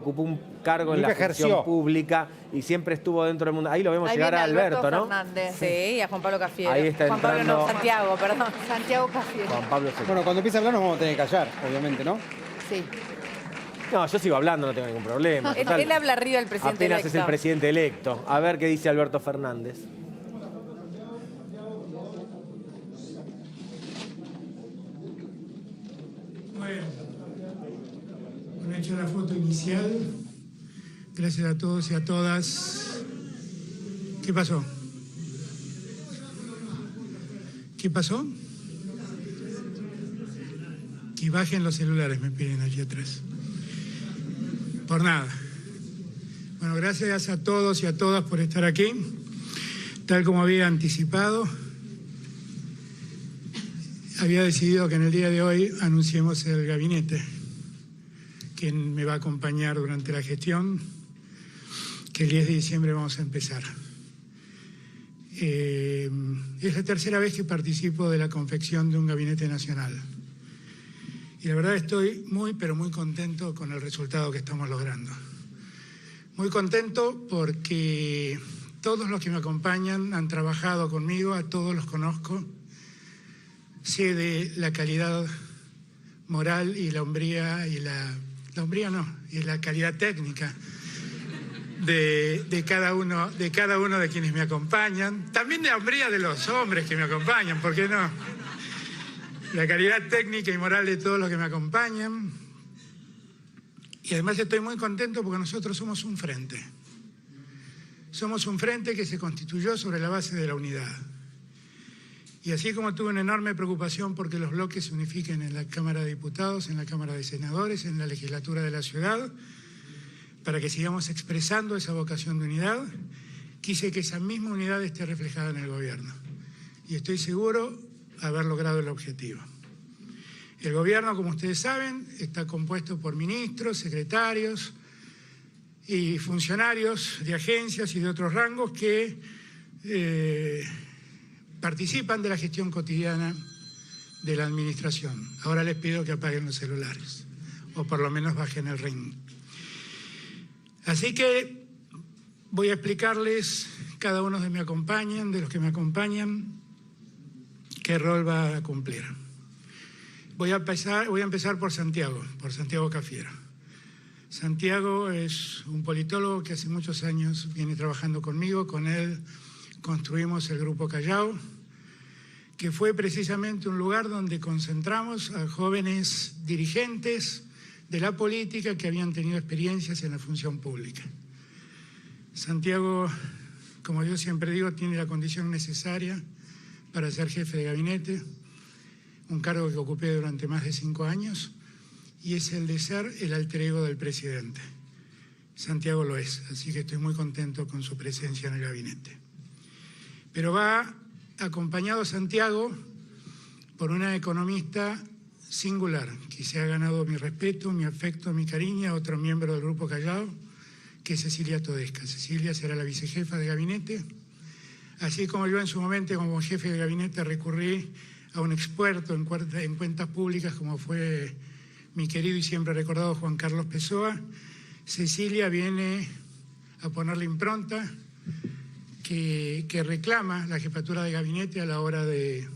ocupó un cargo en Nunca la función ejerció. pública y siempre estuvo dentro del mundo. Ahí lo vemos Ahí llegar viene a Alberto, ¿no? Fernández. Sí, y a Juan Pablo Cafiero. Ahí está Juan Pablo entrando no, Santiago, perdón. Santiago Cafiero. Juan Pablo II. Bueno, cuando empiece a hablar nos vamos a tener que callar, obviamente, ¿no? Sí. No, yo sigo hablando, no tengo ningún problema. Total, Él habla arriba del presidente apenas electo. es el presidente electo. A ver qué dice Alberto Fernández. Bueno, hecho la foto inicial. Gracias a todos y a todas. ¿Qué pasó? ¿Qué pasó? Que bajen los celulares, me piden allí atrás. Por nada. Bueno, gracias a todos y a todas por estar aquí. Tal como había anticipado, había decidido que en el día de hoy anunciemos el gabinete, quien me va a acompañar durante la gestión, que el 10 de diciembre vamos a empezar. Es la tercera vez que participo de la confección de un gabinete nacional. Y la verdad estoy muy, pero muy contento con el resultado que estamos logrando. Muy contento porque todos los que me acompañan han trabajado conmigo, a todos los conozco. Sé de la calidad moral y la hombría y y la calidad técnica de cada uno de quienes me acompañan. También de la hombría de los hombres que me acompañan, ¿por qué no? La calidad técnica y moral de todos los que me acompañan. Y además estoy muy contento porque nosotros somos un frente. Somos un frente que se constituyó sobre la base de la unidad. Y así como tuve una enorme preocupación porque los bloques se unifiquen en la Cámara de Diputados, en la Cámara de Senadores, en la legislatura de la ciudad, para que sigamos expresando esa vocación de unidad, quise que esa misma unidad esté reflejada en el gobierno. Y estoy seguro de haber logrado el objetivo. El gobierno, como ustedes saben, está compuesto por ministros, secretarios y funcionarios de agencias y de otros rangos que participan de la gestión cotidiana de la administración. Ahora les pido que apaguen los celulares o por lo menos bajen el ring. Así que voy a explicarles, cada uno de los que me acompañan, qué rol va a cumplir. Voy a empezar por Santiago Cafiero. Santiago es un politólogo que hace muchos años viene trabajando conmigo. Con él construimos el Grupo Callao, que fue precisamente un lugar donde concentramos a jóvenes dirigentes de la política que habían tenido experiencias en la función pública. Santiago, como yo siempre digo, tiene la condición necesaria para ser jefe de gabinete, un cargo que ocupé durante más de 5 años, y es el de ser el alter ego del presidente. Santiago lo es, así que estoy muy contento con su presencia en el gabinete. Pero va acompañado Santiago por una economista singular, que se ha ganado mi respeto, mi afecto, mi cariño, otro miembro del Grupo Callao, que es Cecilia Todesca. Cecilia será la vicejefa de gabinete, así como yo en su momento como jefe de gabinete recurrí a un experto en cuentas públicas como fue mi querido y siempre recordado Juan Carlos Pessoa. Cecilia viene a ponerle impronta que reclama la jefatura de gabinete a la hora de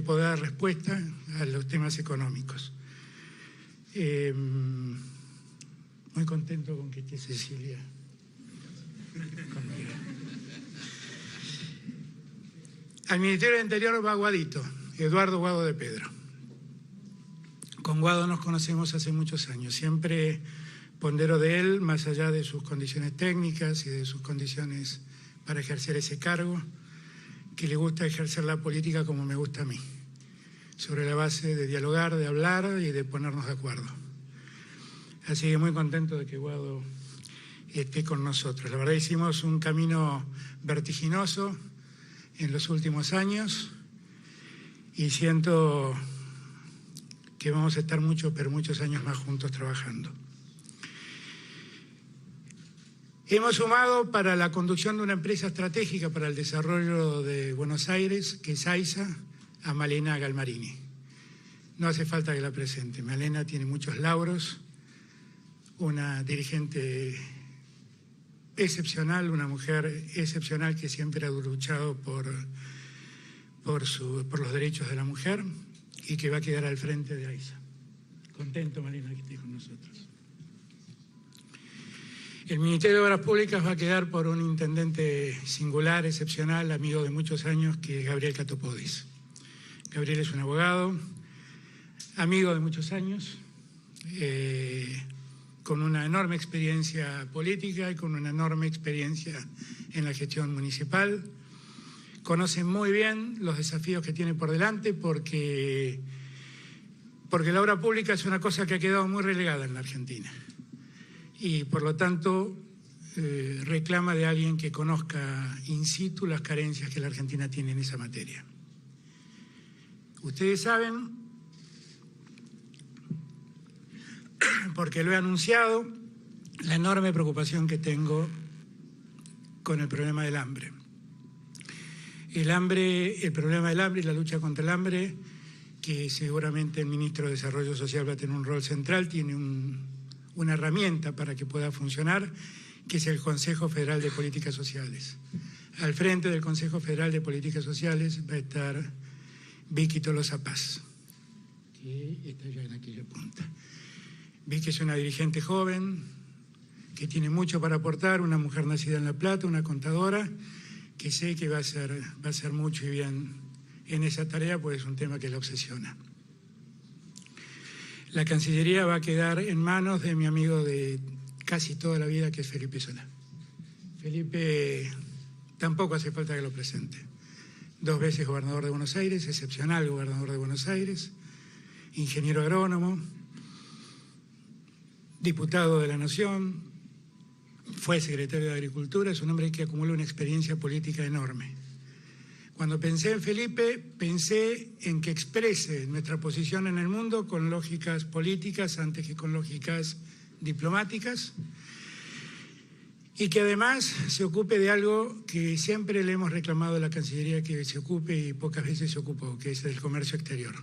poder dar respuesta a los temas económicos. Muy contento con que esté Cecilia conmigo. Al Ministerio del Interior va Guadito, Eduardo Guado de Pedro. Con Guado nos conocemos hace muchos años. Siempre pondero de él, más allá de sus condiciones técnicas y de sus condiciones para ejercer ese cargo, que le gusta ejercer la política como me gusta a mí, sobre la base de dialogar, de hablar y de ponernos de acuerdo. Así que muy contento de que Guado esté con nosotros. La verdad hicimos un camino vertiginoso en los últimos años y siento que vamos a estar muchos años más juntos trabajando. Hemos sumado para la conducción de una empresa estratégica para el desarrollo de Buenos Aires, que es AISA, a Malena Galmarini. No hace falta que la presente. Malena tiene muchos lauros, una dirigente excepcional, una mujer excepcional que siempre ha luchado por los derechos de la mujer y que va a quedar al frente de AISA. Contento, Marina, que estés con nosotros. El Ministerio de Obras Públicas va a quedar por un intendente singular, excepcional, amigo de muchos años, que es Gabriel Catopodis. Gabriel es un abogado, amigo de muchos años, con una enorme experiencia política y con una enorme experiencia en la gestión municipal. Conoce muy bien los desafíos que tiene por delante porque la obra pública es una cosa que ha quedado muy relegada en la Argentina y por lo tanto reclama de alguien que conozca in situ las carencias que la Argentina tiene en esa materia. Ustedes saben, porque lo he anunciado, la enorme preocupación que tengo con el problema del hambre. El problema del hambre y la lucha contra el hambre, que seguramente el ministro de Desarrollo Social va a tener un rol central, tiene una herramienta para que pueda funcionar, que es el Consejo Federal de Políticas Sociales. Al frente del Consejo Federal de Políticas Sociales va a estar Vicky Tolosa Paz, que está ya en aquella punta. Vicky es una dirigente joven, que tiene mucho para aportar, una mujer nacida en La Plata, una contadora, que sé que va a hacer mucho y bien en esa tarea, pues es un tema que la obsesiona. La Cancillería va a quedar en manos de mi amigo de casi toda la vida, que es Felipe Solá. Felipe tampoco hace falta que lo presente. 2 veces gobernador de Buenos Aires, excepcional gobernador de Buenos Aires, ingeniero agrónomo, diputado de la Nación, fue secretario de Agricultura, es un hombre que acumula una experiencia política enorme. Cuando pensé en Felipe, pensé en que exprese nuestra posición en el mundo con lógicas políticas antes que con lógicas diplomáticas y que además se ocupe de algo que siempre le hemos reclamado a la Cancillería que se ocupe y pocas veces se ocupó, que es el comercio exterior.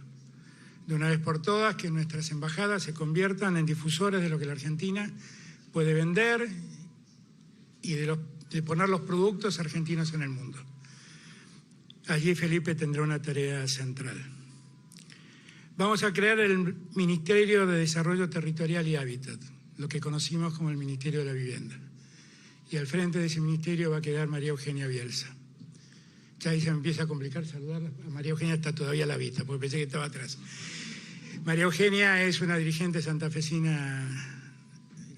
De una vez por todas, que nuestras embajadas se conviertan en difusores de lo que la Argentina puede vender y de poner los productos argentinos en el mundo. Allí Felipe tendrá una tarea central. Vamos a crear el Ministerio de Desarrollo Territorial y Hábitat, lo que conocimos como el Ministerio de la Vivienda. Y al frente de ese ministerio va a quedar María Eugenia Bielsa. Ya ahí se me empieza a complicar saludarla. A María Eugenia está todavía a la vista, porque pensé que estaba atrás. María Eugenia es una dirigente santafesina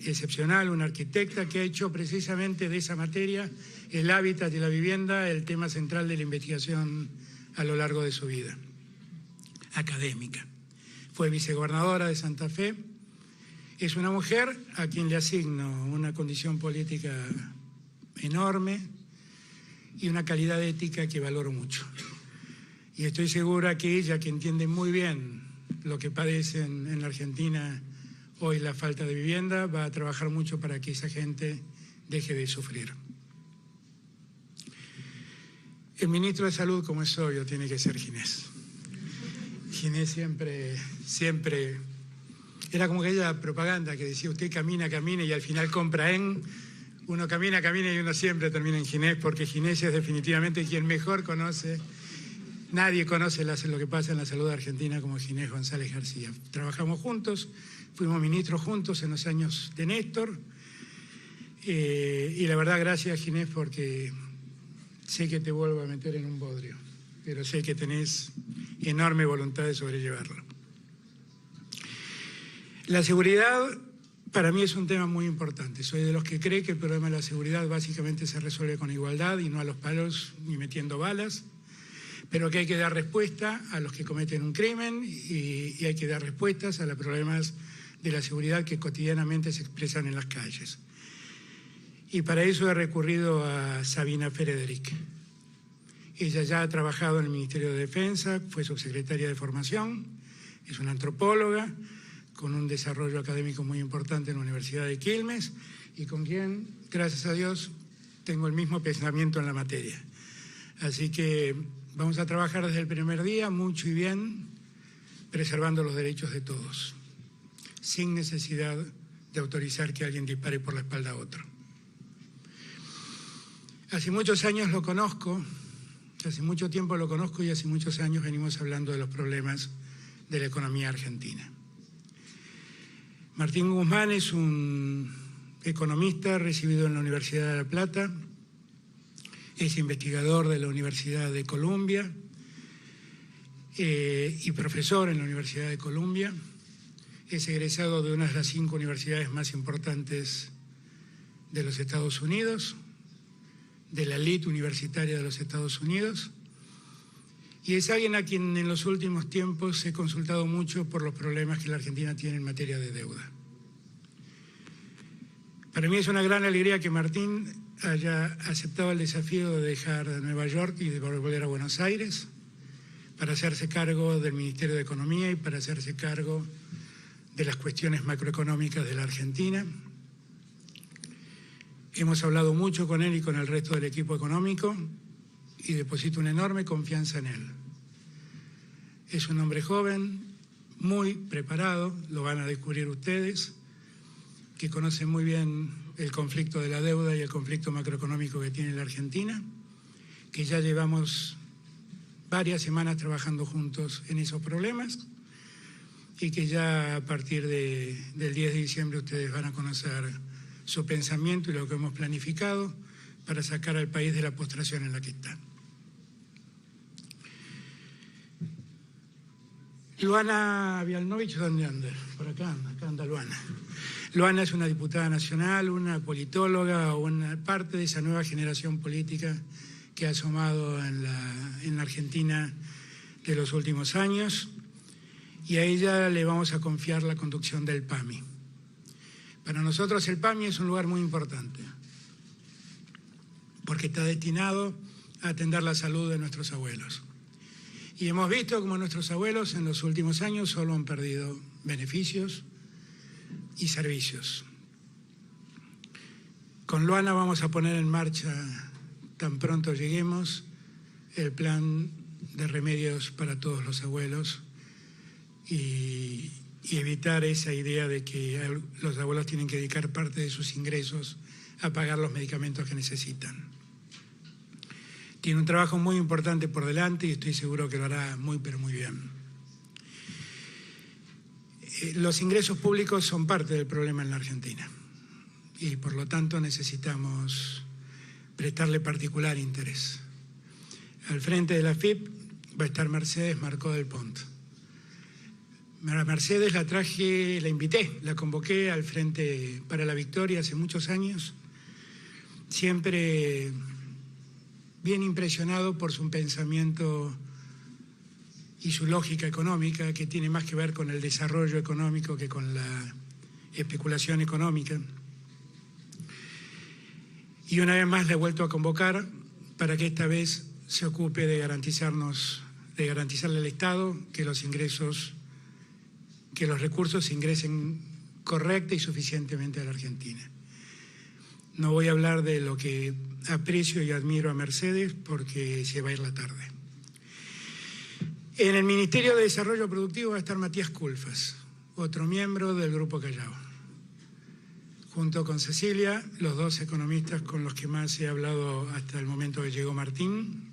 excepcional, una arquitecta que ha hecho precisamente de esa materia, el hábitat y la vivienda, el tema central de la investigación a lo largo de su vida académica. Fue vicegobernadora de Santa Fe. Es una mujer a quien le asigno una condición política enorme y una calidad ética que valoro mucho. Y estoy segura que ella, que entiende muy bien lo que padecen en la Argentina hoy la falta de vivienda, va a trabajar mucho para que esa gente deje de sufrir. El ministro de Salud, como es obvio, tiene que ser Ginés. Ginés siempre era como aquella propaganda que decía usted camina, camina y al final compra en... Uno camina, camina y uno siempre termina en Ginés, porque Ginés es definitivamente quien mejor conoce. Nadie conoce lo que pasa en la salud argentina como Ginés González García. Trabajamos juntos, fuimos ministros juntos en los años de Néstor. Y la verdad, gracias Ginés, porque sé que te vuelvo a meter en un bodrio, pero sé que tenés enorme voluntad de sobrellevarlo. La seguridad para mí es un tema muy importante. Soy de los que cree que el problema de la seguridad básicamente se resuelve con igualdad y no a los palos ni metiendo balas, pero que hay que dar respuesta a los que cometen un crimen y hay que dar respuestas a los problemas de la seguridad que cotidianamente se expresan en las calles. Y para eso he recurrido a Sabina Frederick. Ella ya ha trabajado en el Ministerio de Defensa, fue subsecretaria de Formación, es una antropóloga con un desarrollo académico muy importante en la Universidad de Quilmes y con quien, gracias a Dios, tengo el mismo pensamiento en la materia. Así que vamos a trabajar desde el primer día, mucho y bien, preservando los derechos de todos, sin necesidad de autorizar que alguien dispare por la espalda a otro. Hace muchos años lo conozco, hace mucho tiempo lo conozco y hace muchos años venimos hablando de los problemas de la economía argentina. Martín Guzmán es un economista recibido en la Universidad de La Plata, es investigador de la Universidad de Columbia y profesor en la Universidad de Columbia. Es egresado de una de las 5 universidades más importantes de los Estados Unidos, de la elite universitaria de los Estados Unidos, y es alguien a quien en los últimos tiempos he consultado mucho por los problemas que la Argentina tiene en materia de deuda. Para mí es una gran alegría que Martín haya aceptado el desafío de dejar Nueva York y de volver a Buenos Aires para hacerse cargo del Ministerio de Economía y para hacerse cargo de las cuestiones macroeconómicas de la Argentina. Hemos hablado mucho con él y con el resto del equipo económico y deposito una enorme confianza en él. Es un hombre joven, muy preparado, lo van a descubrir ustedes, que conoce muy bien el conflicto de la deuda y el conflicto macroeconómico que tiene la Argentina, que ya llevamos varias semanas trabajando juntos en esos problemas y que ya a partir del 10 de diciembre ustedes van a conocer su pensamiento y lo que hemos planificado para sacar al país de la postración en la que está. Luana Vialnovich, ¿dónde anda? Por acá anda Luana. Luana es una diputada nacional, una politóloga, una parte de esa nueva generación política que ha asomado en la Argentina de los últimos años, y a ella le vamos a confiar la conducción del PAMI. Para nosotros el PAMI es un lugar muy importante, porque está destinado a atender la salud de nuestros abuelos. Y hemos visto cómo nuestros abuelos en los últimos años solo han perdido beneficios y servicios. Con Luana vamos a poner en marcha, tan pronto lleguemos, el plan de remedios para todos los abuelos y evitar esa idea de que los abuelos tienen que dedicar parte de sus ingresos a pagar los medicamentos que necesitan. Tiene un trabajo muy importante por delante y estoy seguro que lo hará muy, pero muy bien. Los ingresos públicos son parte del problema en la Argentina y por lo tanto necesitamos prestarle particular interés. Al frente de la AFIP va a estar Mercedes Marcó del Pont. A Mercedes la invité, la convoqué al Frente para la Victoria hace muchos años, siempre bien impresionado por su pensamiento y su lógica económica, que tiene más que ver con el desarrollo económico que con la especulación económica. Y una vez más le he vuelto a convocar para que esta vez se ocupe de garantizarle al Estado que los recursos ingresen correcta y suficientemente a la Argentina. No voy a hablar de lo que aprecio y admiro a Mercedes porque se va a ir la tarde. En el Ministerio de Desarrollo Productivo va a estar Matías Culfas, otro miembro del Grupo Callao. Junto con Cecilia, los 2 economistas con los que más he hablado hasta el momento que llegó Martín.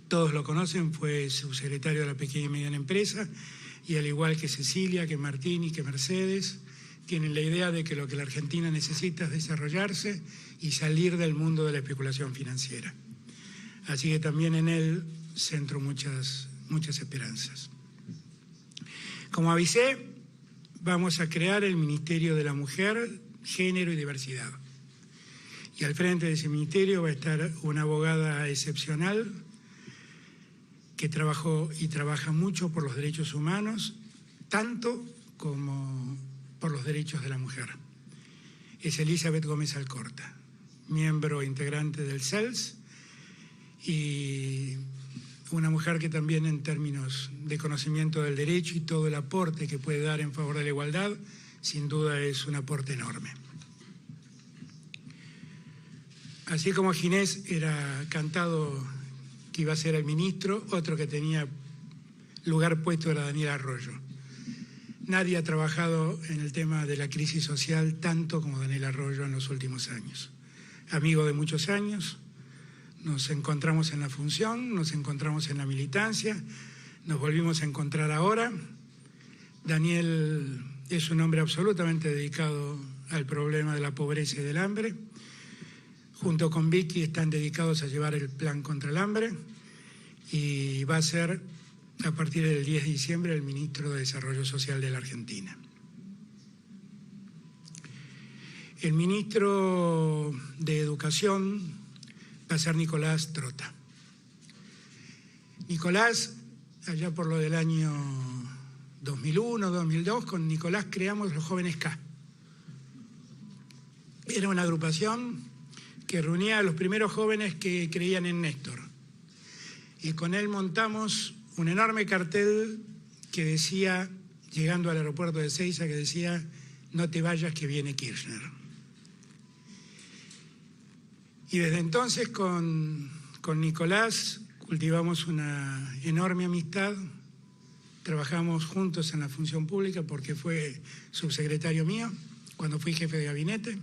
Todos lo conocen, fue subsecretario de la Pequeña y Mediana Empresa, y al igual que Cecilia, que Martín y que Mercedes, tienen la idea de que lo que la Argentina necesita es desarrollarse y salir del mundo de la especulación financiera. Así que también en él centro muchas esperanzas. Como avisé, vamos a crear el Ministerio de la Mujer, Género y Diversidad. Y al frente de ese ministerio va a estar una abogada excepcional que trabajó y trabaja mucho por los derechos humanos, tanto como por los derechos de la mujer. Es Elizabeth Gómez Alcorta, miembro integrante del CELS y una mujer que también en términos de conocimiento del derecho y todo el aporte que puede dar en favor de la igualdad, sin duda es un aporte enorme. Así como Ginés era cantado que iba a ser el ministro, otro que tenía lugar puesto era Daniel Arroyo. Nadie ha trabajado en el tema de la crisis social tanto como Daniel Arroyo en los últimos años. Amigo de muchos años, nos encontramos en la función, nos encontramos en la militancia, nos volvimos a encontrar ahora. Daniel es un hombre absolutamente dedicado al problema de la pobreza y del hambre. Junto con Vicky están dedicados a llevar el plan contra el hambre y va a ser, a partir del 10 de diciembre, el ministro de Desarrollo Social de la Argentina. El ministro de Educación va a ser Nicolás Trota. Nicolás, allá por lo del año 2001, 2002, con Nicolás creamos los Jóvenes K. Era una agrupación que reunía a los primeros jóvenes que creían en Néstor. Y con él montamos un enorme cartel que decía, llegando al aeropuerto de Ezeiza, que decía: no te vayas que viene Kirchner. Y desde entonces con Nicolás cultivamos una enorme amistad, trabajamos juntos en la función pública porque fue subsecretario mío cuando fui jefe de gabinete.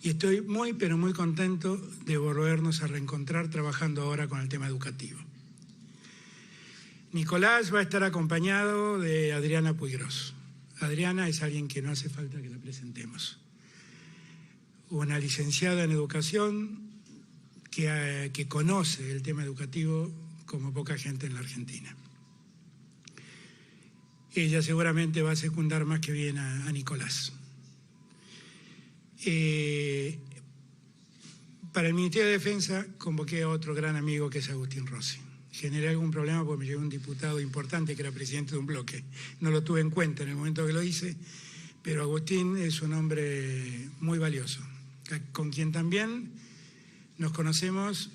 Y estoy muy, pero muy contento de volvernos a reencontrar trabajando ahora con el tema educativo. Nicolás va a estar acompañado de Adriana Puigros. Adriana es alguien que no hace falta que la presentemos. Una licenciada en educación que conoce el tema educativo como poca gente en la Argentina. Ella seguramente va a secundar más que bien a Nicolás. Para el Ministerio de Defensa convoqué a otro gran amigo que es Agustín Rossi. Generé algún problema porque me llegó un diputado importante que era presidente de un bloque. No lo tuve en cuenta en el momento que lo hice, pero Agustín es un hombre muy valioso, con quien también nos conocemos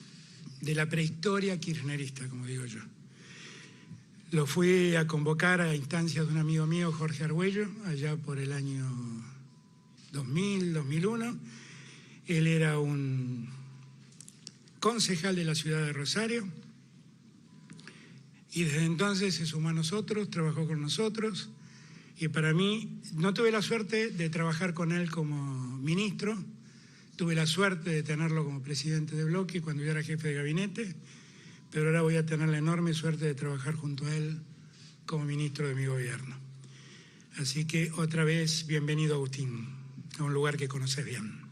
de la prehistoria kirchnerista, como digo yo. Lo fui a convocar a instancias de un amigo mío, Jorge Argüello, allá por el año 2000, 2001. Él era un concejal de la ciudad de Rosario y desde entonces se sumó a nosotros, trabajó con nosotros y para mí, no tuve la suerte de trabajar con él como ministro, tuve la suerte de tenerlo como presidente de bloque cuando yo era jefe de gabinete, pero ahora voy a tener la enorme suerte de trabajar junto a él como ministro de mi gobierno. Así que otra vez, bienvenido Agustín, a un lugar que conoces bien.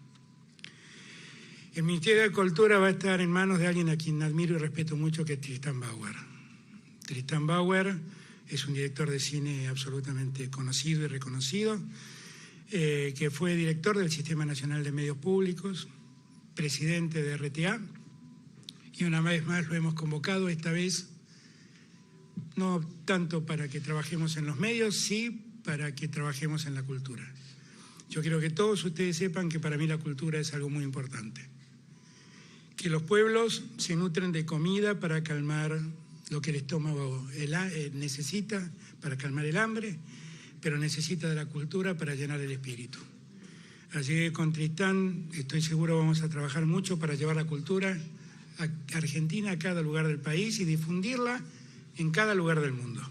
El Ministerio de Cultura va a estar en manos de alguien a quien admiro y respeto mucho, que es Tristán Bauer. Tristán Bauer es un director de cine absolutamente conocido y reconocido, que fue director del Sistema Nacional de Medios Públicos, presidente de RTA, y una vez más lo hemos convocado, esta vez no tanto para que trabajemos en los medios, sí para que trabajemos en la cultura. Yo quiero que todos ustedes sepan que para mí la cultura es algo muy importante. Que los pueblos se nutren de comida para calmar lo que el estómago necesita, para calmar el hambre, pero necesita de la cultura para llenar el espíritu. Así que con Tristán estoy seguro vamos a trabajar mucho para llevar la cultura a Argentina, a cada lugar del país y difundirla en cada lugar del mundo.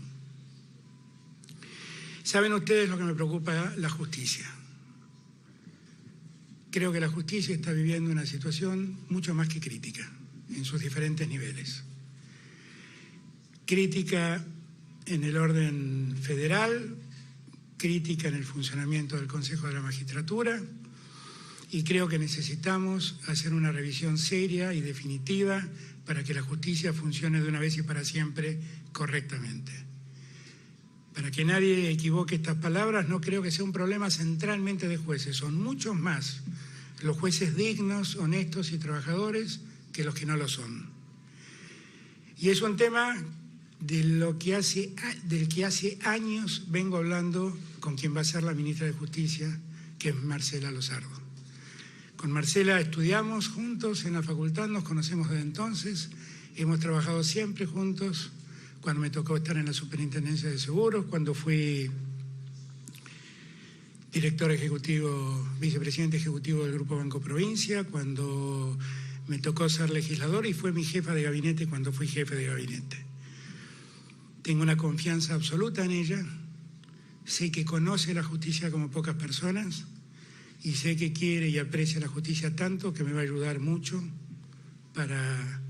¿Saben ustedes lo que me preocupa? La justicia. Creo que la justicia está viviendo una situación mucho más que crítica, en sus diferentes niveles. Crítica en el orden federal, crítica en el funcionamiento del Consejo de la Magistratura, y creo que necesitamos hacer una revisión seria y definitiva para que la justicia funcione de una vez y para siempre correctamente. Para que nadie equivoque estas palabras, no creo que sea un problema centralmente de jueces, son muchos más los jueces dignos, honestos y trabajadores que los que no lo son. Y es un tema del que hace años vengo hablando con quien va a ser la ministra de Justicia, que es Marcela Lozardo. Con Marcela estudiamos juntos en la facultad, nos conocemos desde entonces, hemos trabajado siempre juntos, cuando me tocó estar en la Superintendencia de Seguros, cuando fui director ejecutivo, vicepresidente ejecutivo del Grupo Banco Provincia, cuando me tocó ser legislador y fue mi jefa de gabinete cuando fui jefe de gabinete. Tengo una confianza absoluta en ella, sé que conoce la justicia como pocas personas y sé que quiere y aprecia la justicia tanto que me va a ayudar mucho para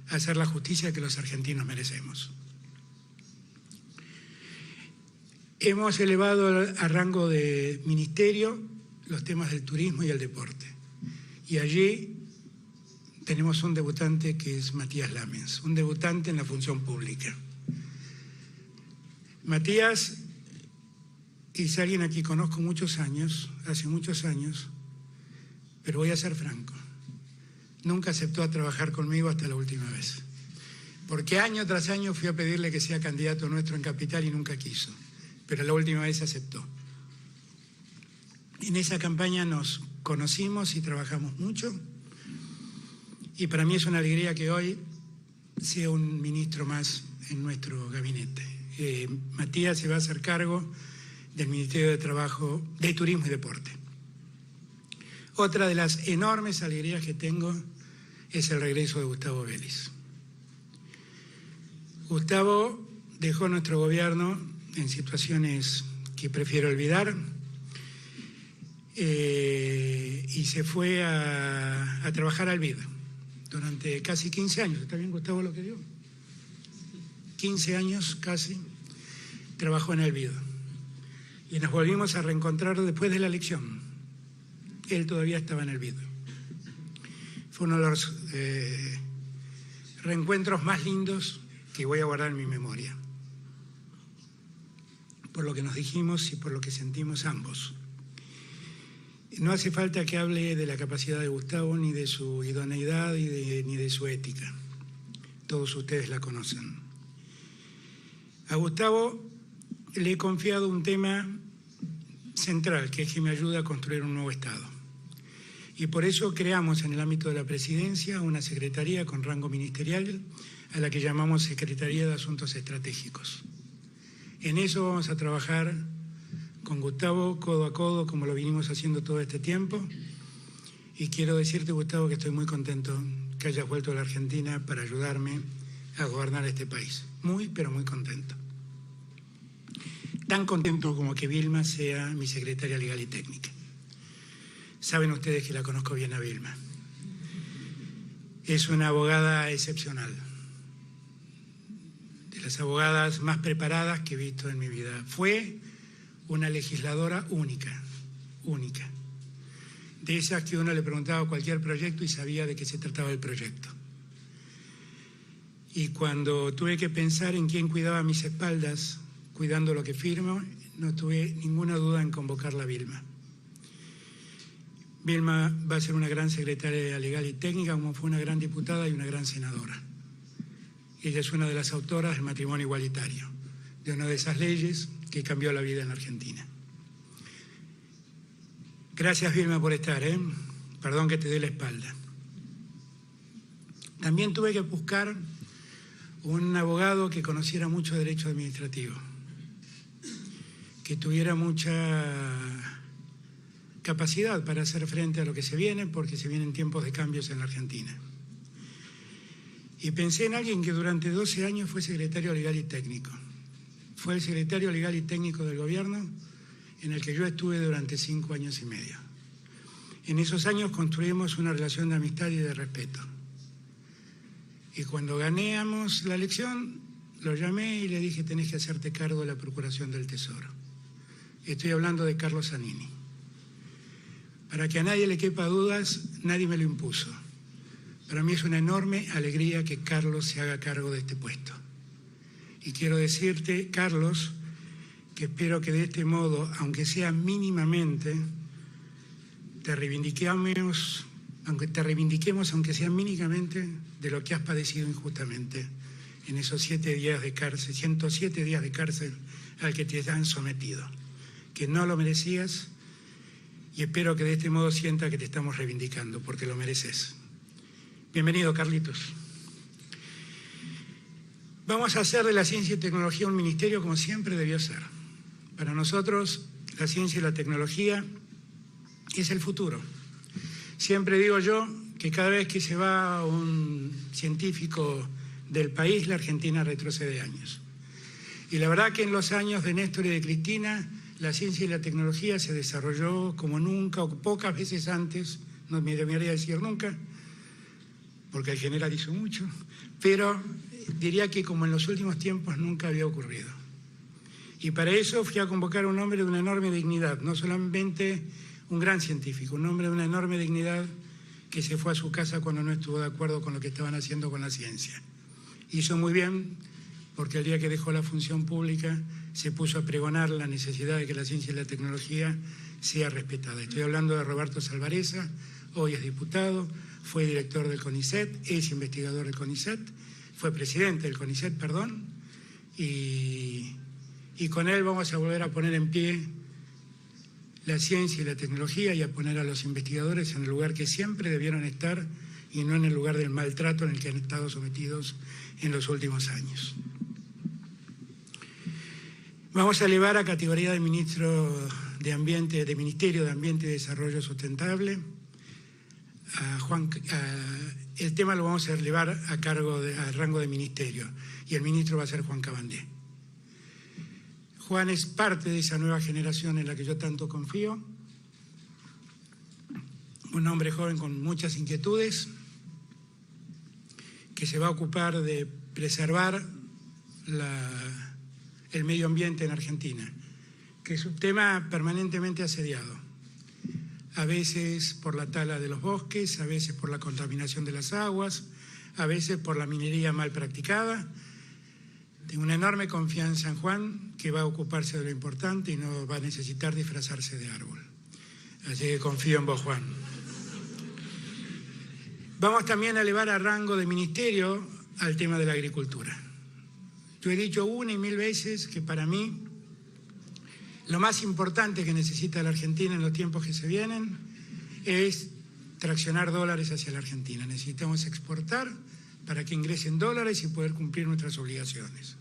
hacer la justicia que los argentinos merecemos. Hemos elevado a rango de ministerio los temas del turismo y el deporte. Y allí tenemos un debutante que es Matías Lamens, un debutante en la función pública. Matías es alguien a quien conozco muchos años, hace muchos años, pero voy a ser franco, nunca aceptó a trabajar conmigo hasta la última vez. Porque año tras año fui a pedirle que sea candidato nuestro en Capital y nunca quiso, pero la última vez aceptó. En esa campaña nos conocimos y trabajamos mucho, y para mí es una alegría que hoy sea un ministro más en nuestro gabinete. Matías se va a hacer cargo del Ministerio de Trabajo, de Turismo y Deporte. Otra de las enormes alegrías que tengo es el regreso de Gustavo Vélez. Gustavo dejó nuestro gobierno en situaciones que prefiero olvidar y se fue a trabajar al BID durante casi 15 años. ¿Está bien, Gustavo, lo que digo? 15 años casi trabajó en el BID. Y nos volvimos a reencontrar después de la elección. Él todavía estaba en el BID. Fue uno de los reencuentros más lindos que voy a guardar en mi memoria, por lo que nos dijimos y por lo que sentimos ambos. No hace falta que hable de la capacidad de Gustavo, ni de su idoneidad, ni de su ética. Todos ustedes la conocen. A Gustavo le he confiado un tema central, que es que me ayuda a construir un nuevo Estado. Y por eso creamos en el ámbito de la Presidencia una secretaría con rango ministerial a la que llamamos Secretaría de Asuntos Estratégicos. En eso vamos a trabajar con Gustavo codo a codo, como lo vinimos haciendo todo este tiempo. Y quiero decirte, Gustavo, que estoy muy contento que hayas vuelto a la Argentina para ayudarme a gobernar este país. Muy, pero muy contento. Tan contento como que Vilma sea mi secretaria legal y técnica. Saben ustedes que la conozco bien a Vilma. Es una abogada excepcional. De las abogadas más preparadas que he visto en mi vida. Fue una legisladora única, única. De esas que uno le preguntaba cualquier proyecto y sabía de qué se trataba el proyecto. Y cuando tuve que pensar en quién cuidaba mis espaldas, cuidando lo que firmo, no tuve ninguna duda en convocarla a Vilma. Vilma va a ser una gran secretaria legal y técnica, como fue una gran diputada y una gran senadora. Ella es una de las autoras del matrimonio igualitario, de una de esas leyes que cambió la vida en la Argentina. Gracias, Vilma, por estar, Perdón que te dé la espalda. También tuve que buscar un abogado que conociera mucho derecho administrativo, que tuviera mucha capacidad para hacer frente a lo que se viene, porque se vienen tiempos de cambios en la Argentina. Y pensé en alguien que durante 12 años fue secretario legal y técnico. Fue el secretario legal y técnico del gobierno en el que yo estuve durante 5 años y medio. En esos años construimos una relación de amistad y de respeto. Y cuando ganéamos la elección, lo llamé y le dije: tenés que hacerte cargo de la Procuración del Tesoro. Estoy hablando de Carlos Zanini. Para que a nadie le quepa dudas, nadie me lo impuso. Para mí es una enorme alegría que Carlos se haga cargo de este puesto. Y quiero decirte, Carlos, que espero que de este modo, aunque sea mínimamente, te reivindiquemos, aunque sea mínimamente, de lo que has padecido injustamente en esos 7 días de cárcel, 107 días de cárcel al que te han sometido, que no lo merecías, y espero que de este modo sienta que te estamos reivindicando, porque lo mereces. Bienvenido, Carlitos. Vamos a hacer de la ciencia y tecnología un ministerio como siempre debió ser. Para nosotros, la ciencia y la tecnología es el futuro. Siempre digo yo que cada vez que se va un científico del país, la Argentina retrocede años. Y la verdad que en los años de Néstor y de Cristina la ciencia y la tecnología se desarrolló como nunca o pocas veces antes, no me debería decir nunca, porque el general hizo mucho, pero diría que como en los últimos tiempos nunca había ocurrido. Y para eso fui a convocar a un hombre de una enorme dignidad, no solamente un gran científico, un hombre de una enorme dignidad que se fue a su casa cuando no estuvo de acuerdo con lo que estaban haciendo con la ciencia. Hizo muy bien, porque el día que dejó la función pública se puso a pregonar la necesidad de que la ciencia y la tecnología sea respetada. Estoy hablando de Roberto Salvareza, hoy es diputado, fue director del CONICET, es investigador del CONICET, fue presidente del CONICET, perdón, y con él vamos a volver a poner en pie la ciencia y la tecnología y a poner a los investigadores en el lugar que siempre debieron estar y no en el lugar del maltrato en el que han estado sometidos en los últimos años. Vamos a elevar a categoría de ministro de Ambiente, de Ministerio de Ambiente y Desarrollo Sustentable. El tema lo vamos a elevar a rango de ministerio y el ministro va a ser Juan Cabandé. Juan es parte de esa nueva generación en la que yo tanto confío. Un hombre joven con muchas inquietudes que se va a ocupar de preservar el medio ambiente en Argentina, que es un tema permanentemente asediado, a veces por la tala de los bosques, a veces por la contaminación de las aguas, a veces por la minería mal practicada. Tengo una enorme confianza en Juan, que va a ocuparse de lo importante y no va a necesitar disfrazarse de árbol. Así que confío en vos, Juan. Vamos también a elevar a rango de ministerio al tema de la agricultura. Yo he dicho una y mil veces que para mí lo más importante que necesita la Argentina en los tiempos que se vienen es traccionar dólares hacia la Argentina. Necesitamos exportar para que ingresen dólares y poder cumplir nuestras obligaciones.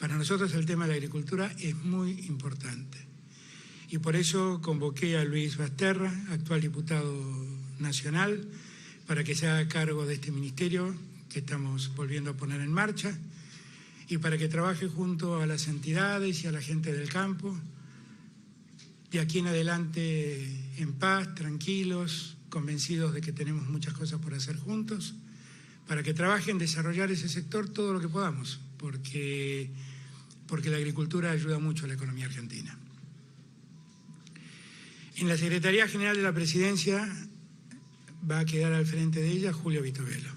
Para nosotros el tema de la agricultura es muy importante. Y por eso convoqué a Luis Basterra, actual diputado nacional, para que se haga cargo de este ministerio que estamos volviendo a poner en marcha y para que trabaje junto a las entidades y a la gente del campo, de aquí en adelante en paz, tranquilos, convencidos de que tenemos muchas cosas por hacer juntos, para que trabaje en desarrollar ese sector todo lo que podamos, porque la agricultura ayuda mucho a la economía argentina. En la Secretaría General de la Presidencia va a quedar al frente de ella Julio Vitovelo.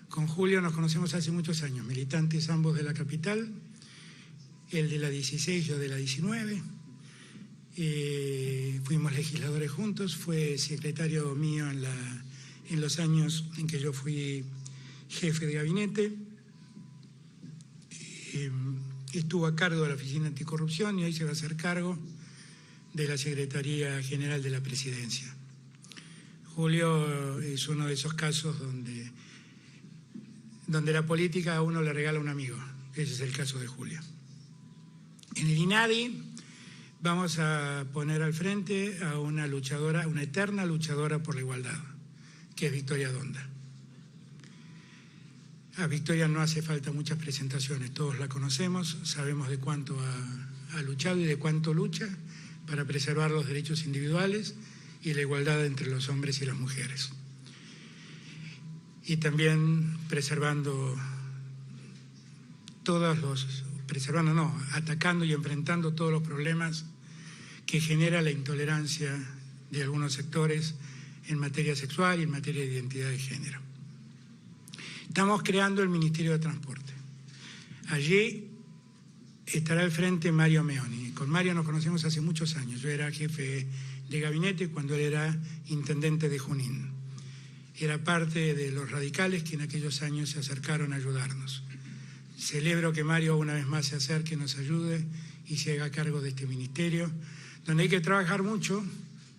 Con Julio nos conocemos hace muchos años, militantes ambos de la capital, él de la 16, yo de la 19. Fuimos legisladores juntos, fue secretario mío en los años en que yo fui jefe de gabinete. Estuvo a cargo de la Oficina Anticorrupción y hoy se va a hacer cargo de la Secretaría General de la Presidencia. Julio es uno de esos casos donde la política a uno le regala un amigo. Ese es el caso de Julio. En el INADI vamos a poner al frente a una luchadora, una eterna luchadora por la igualdad, que es Victoria Donda. A Victoria no hace falta muchas presentaciones, todos la conocemos, sabemos de cuánto ha luchado y de cuánto lucha para preservar los derechos individuales y la igualdad entre los hombres y las mujeres. Y también atacando y enfrentando todos los problemas que genera la intolerancia de algunos sectores en materia sexual y en materia de identidad de género. Estamos creando el Ministerio de Transporte. Allí estará al frente Mario Meoni. Con Mario nos conocemos hace muchos años. Yo era jefe de gabinete cuando él era intendente de Junín. Era parte de los radicales que en aquellos años se acercaron a ayudarnos. Celebro que Mario una vez más se acerque, nos ayude y se haga cargo de este ministerio, donde hay que trabajar mucho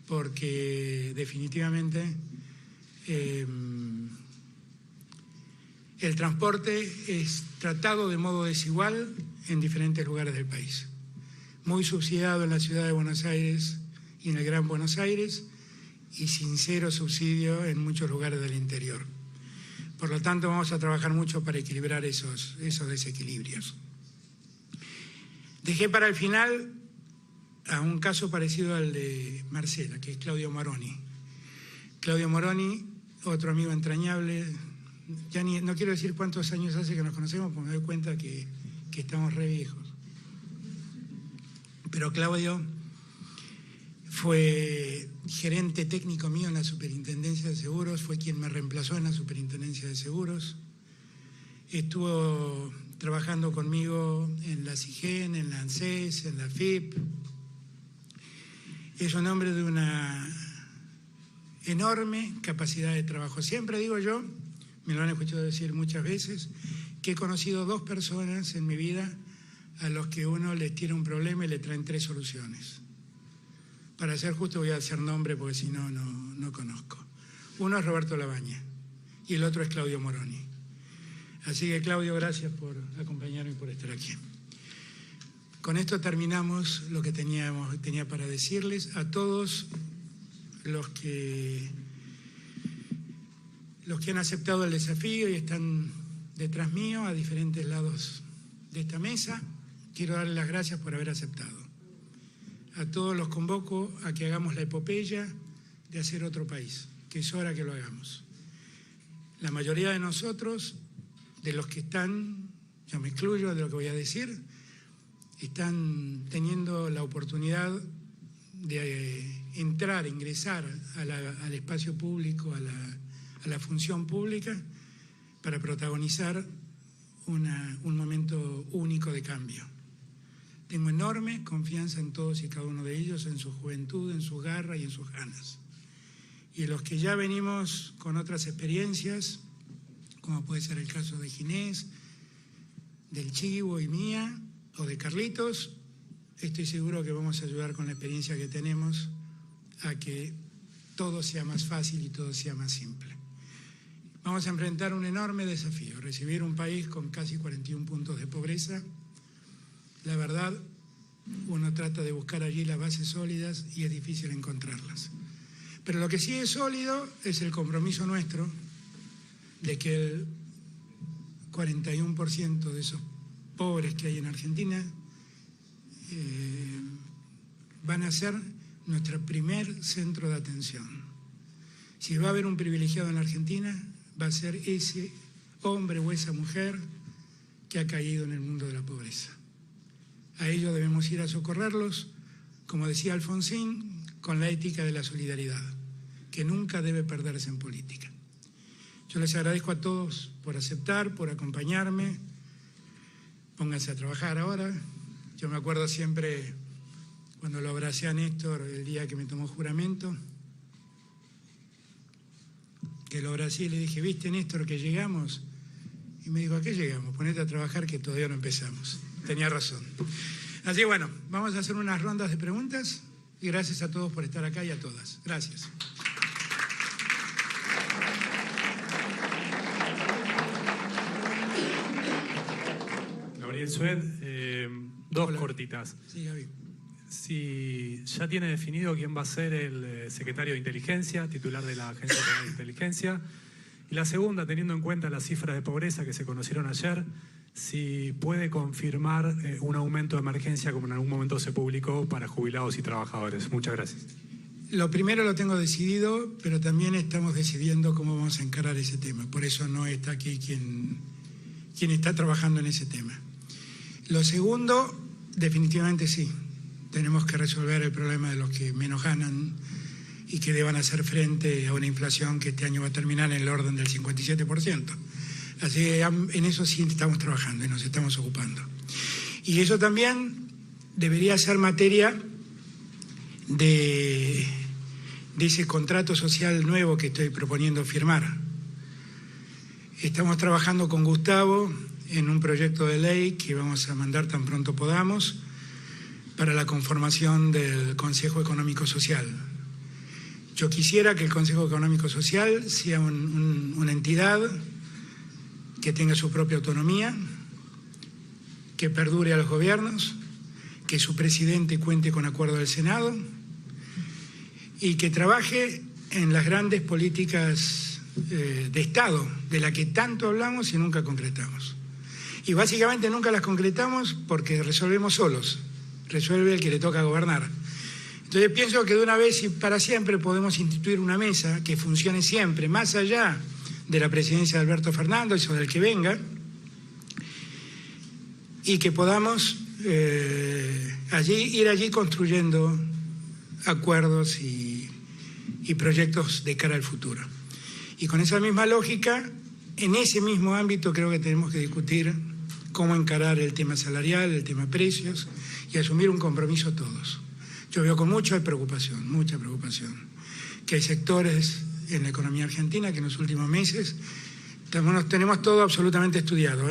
porque definitivamente el transporte es tratado de modo desigual en diferentes lugares del país. Muy subsidiado en la ciudad de Buenos Aires y en el Gran Buenos Aires y sin cero subsidio en muchos lugares del interior. Por lo tanto, vamos a trabajar mucho para equilibrar esos desequilibrios. Dejé para el final a un caso parecido al de Marcela, que es Claudio Moroni. Claudio Moroni, otro amigo entrañable, ya no quiero decir cuántos años hace que nos conocemos, porque me doy cuenta que estamos re viejos. Pero Claudio fue gerente técnico mío en la Superintendencia de Seguros, fue quien me reemplazó en la Superintendencia de Seguros. Estuvo trabajando conmigo en la CIGEN, en la ANSES, en la FIP. Es un hombre de una enorme capacidad de trabajo. Siempre digo yo, me lo han escuchado decir muchas veces, que he conocido 2 personas en mi vida a los que uno les tira un problema y le traen 3 soluciones. Para ser justo voy a hacer nombre porque si no, no conozco. Uno es Roberto Labaña y el otro es Claudio Moroni. Así que, Claudio, gracias por acompañarme y por estar aquí. Con esto terminamos lo que tenía para decirles a todos los que han aceptado el desafío y están detrás mío, a diferentes lados de esta mesa. Quiero darles las gracias por haber aceptado. A todos los convoco a que hagamos la epopeya de hacer otro país, que es hora que lo hagamos. La mayoría de nosotros, de los que están, yo me incluyo de lo que voy a decir, están teniendo la oportunidad de ingresar al espacio público, a la función pública, para protagonizar un momento único de cambio. Tengo enorme confianza en todos y cada uno de ellos, en su juventud, en su garra y en sus ganas. Y los que ya venimos con otras experiencias, como puede ser el caso de Ginés, del Chivo y mía, o de Carlitos, estoy seguro que vamos a ayudar con la experiencia que tenemos a que todo sea más fácil y todo sea más simple. Vamos a enfrentar un enorme desafío, recibir un país con casi 41 puntos de pobreza. La verdad, uno trata de buscar allí las bases sólidas y es difícil encontrarlas. Pero lo que sí es sólido es el compromiso nuestro de que el 41% de esos pobres que hay en Argentina van a ser nuestro primer centro de atención. Si va a haber un privilegiado en la Argentina, va a ser ese hombre o esa mujer que ha caído en el mundo de la pobreza. A ellos debemos ir a socorrerlos, como decía Alfonsín, con la ética de la solidaridad, que nunca debe perderse en política. Yo les agradezco a todos por aceptar, por acompañarme. Pónganse a trabajar ahora. Yo me acuerdo siempre cuando lo abracé a Néstor el día que me tomó juramento, que lo abracé y le dije, ¿viste, Néstor, que llegamos? Y me dijo, ¿a qué llegamos? Ponete a trabajar que todavía no empezamos. Tenía razón. Así que bueno, vamos a hacer unas rondas de preguntas y gracias a todos por estar acá y a todas. Gracias. Gabriel Sued, dos Hola. cortitas. Sí, Gaby. Si ya tiene definido quién va a ser el secretario de Inteligencia, titular de la Agencia Federal de Inteligencia. Y la segunda, teniendo en cuenta las cifras de pobreza que se conocieron ayer, si puede confirmar un aumento de emergencia como en algún momento se publicó para jubilados y trabajadores. Muchas gracias. Lo primero lo tengo decidido, pero también estamos decidiendo cómo vamos a encarar ese tema. Por eso no está aquí quien está trabajando en ese tema. Lo segundo, definitivamente sí. Tenemos que resolver el problema de los que menos ganan y que deban hacer frente a una inflación que este año va a terminar en el orden del 57%. Así que en eso sí estamos trabajando y nos estamos ocupando. Y eso también debería ser materia de ese contrato social nuevo que estoy proponiendo firmar. Estamos trabajando con Gustavo en un proyecto de ley que vamos a mandar tan pronto podamos para la conformación del Consejo Económico Social. Yo quisiera que el Consejo Económico Social sea una entidad que tenga su propia autonomía, que perdure a los gobiernos, que su presidente cuente con acuerdo del Senado y que trabaje en las grandes políticas de Estado, de las que tanto hablamos y nunca concretamos. Y básicamente nunca las concretamos porque resolvemos solos. resuelve el que le toca gobernar. Entonces pienso que de una vez y para siempre podemos instituir una mesa que funcione siempre, más allá de la presidencia de Alberto Fernández o del que venga, y que podamos ir allí construyendo acuerdos y proyectos de cara al futuro. Y con esa misma lógica, en ese mismo ámbito creo que tenemos que discutir cómo encarar el tema salarial, el tema precios y asumir un compromiso todos. Yo veo con mucha preocupación, que hay sectores en la economía argentina que en los últimos meses, tenemos todo absolutamente estudiado,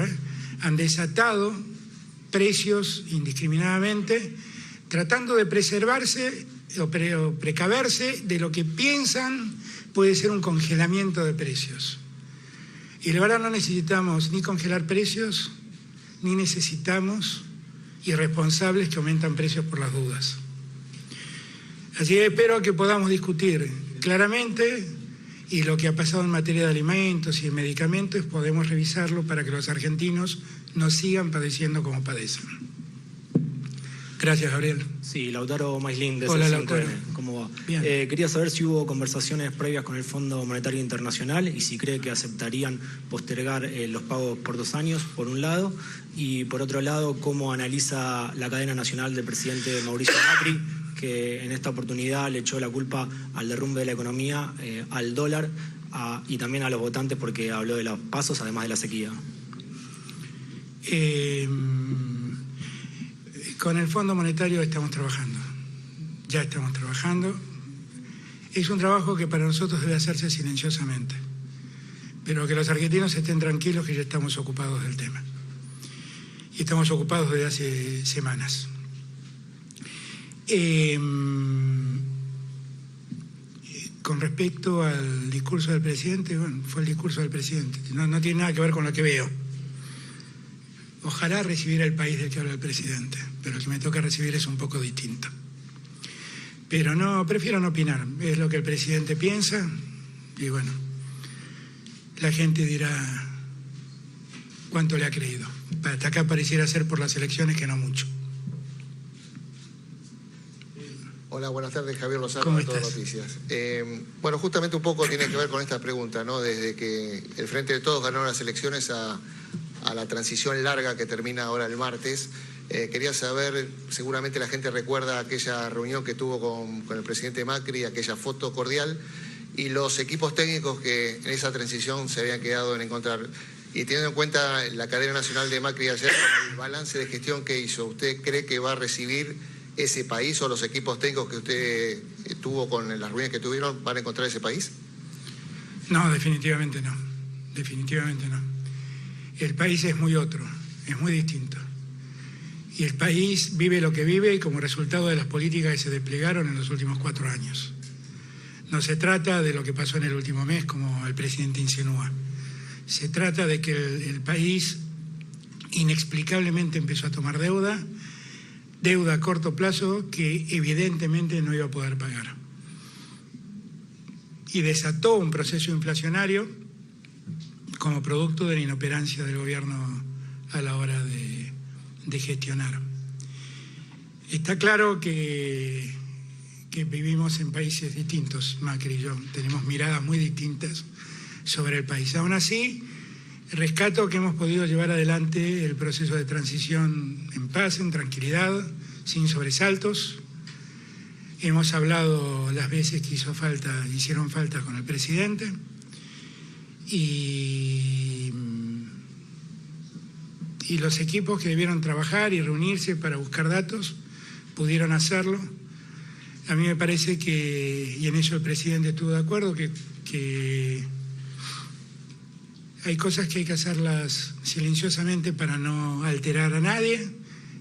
han desatado precios indiscriminadamente, tratando de preservarse o precaverse de lo que piensan puede ser un congelamiento de precios. Y la verdad no necesitamos ni congelar precios, ni necesitamos irresponsables que aumentan precios por las dudas. Así que espero que podamos discutir claramente y lo que ha pasado en materia de alimentos y de medicamentos podemos revisarlo para que los argentinos no sigan padeciendo como padecen. Gracias, Gabriel. Sí, Lautaro Maislin de Hola, C5N. Lautaro. ¿Cómo va? Bien. Quería saber si hubo conversaciones previas con el Fondo Monetario Internacional y si cree que aceptarían postergar los pagos por 2 años, por un lado, y por otro lado, cómo analiza la cadena nacional del presidente Mauricio Macri, que en esta oportunidad le echó la culpa al derrumbe de la economía, al dólar y también a los votantes porque habló de los pasos, además de la sequía. Con el Fondo Monetario estamos trabajando, ya estamos trabajando. Es un trabajo que para nosotros debe hacerse silenciosamente, pero que los argentinos estén tranquilos que ya estamos ocupados del tema. Y estamos ocupados desde hace semanas. Con respecto al discurso del presidente, bueno, fue el discurso del presidente, no tiene nada que ver con lo que veo. Ojalá recibiera el país del que habla el presidente, pero el que me toca recibir es un poco distinto. Pero no, prefiero no opinar, es lo que el presidente piensa y bueno, la gente dirá cuánto le ha creído. Hasta acá pareciera ser por las elecciones que no mucho. Hola, buenas tardes, Javier Lozano, ¿Cómo de Todo estás? Noticias. Bueno, justamente un poco tiene que ver con esta pregunta, ¿no? Desde que el Frente de Todos ganó las elecciones a la transición larga que termina ahora el martes, quería saber, seguramente la gente recuerda aquella reunión que tuvo con el presidente Macri, aquella foto cordial, y los equipos técnicos que en esa transición se habían quedado en encontrar. Y teniendo en cuenta la cadena nacional de Macri ayer, con el balance de gestión que hizo, ¿usted cree que va a recibir ese país o los equipos técnicos que usted tuvo con las reuniones que tuvieron van a encontrar ese país? No, definitivamente no. Definitivamente no. El país es muy otro, es muy distinto. Y el país vive lo que vive como resultado de las políticas que se desplegaron en los últimos 4 años. No se trata de lo que pasó en el último mes, como el presidente insinúa. Se trata de que el país inexplicablemente empezó a tomar deuda a corto plazo que evidentemente no iba a poder pagar. Y desató un proceso inflacionario como producto de la inoperancia del gobierno a la hora de gestionar. Está claro que vivimos en países distintos, Macri y yo, tenemos miradas muy distintas sobre el país. Aún así, rescato que hemos podido llevar adelante el proceso de transición en paz, en tranquilidad, sin sobresaltos. Hemos hablado las veces que hicieron falta con el presidente y los equipos que debieron trabajar y reunirse para buscar datos pudieron hacerlo. A mí me parece que, y en eso el presidente estuvo de acuerdo, que hay cosas que hay que hacerlas silenciosamente para no alterar a nadie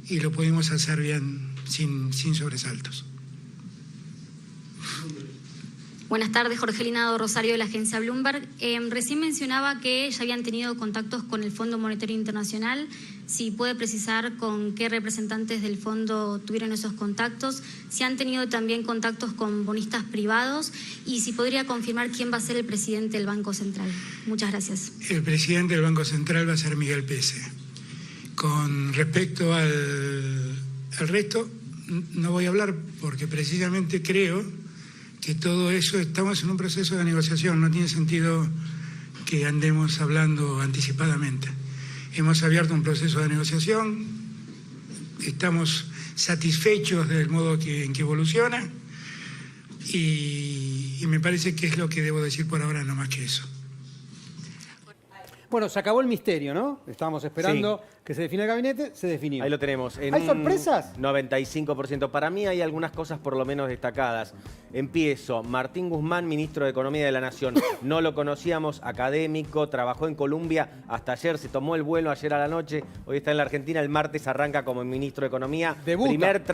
y lo pudimos hacer bien, sin sobresaltos. Buenas tardes, Jorgelina Rosario de la agencia Bloomberg. Recién mencionaba que ya habían tenido contactos con el Fondo Monetario Internacional. Si puede precisar con qué representantes del fondo tuvieron esos contactos, si han tenido también contactos con bonistas privados y si podría confirmar quién va a ser el presidente del Banco Central. Muchas gracias. El presidente del Banco Central va a ser Miguel Pese. Con respecto al resto, no voy a hablar porque precisamente creo que todo eso, estamos en un proceso de negociación, no tiene sentido que andemos hablando anticipadamente. Hemos abierto un proceso de negociación, estamos satisfechos del modo en que evoluciona y me parece que es lo que debo decir por ahora, no más que eso. Bueno, se acabó el misterio, ¿no? Estábamos esperando que se defina el gabinete, se definió. Ahí lo tenemos. En ¿Hay un sorpresas? 95%. Para mí hay algunas cosas por lo menos destacadas. Empiezo. Martín Guzmán, ministro de Economía de la Nación. No lo conocíamos, académico, trabajó en Colombia hasta ayer, se tomó el vuelo ayer a la noche. Hoy está en la Argentina, el martes arranca como ministro de Economía. Debuta. Primer trabajo.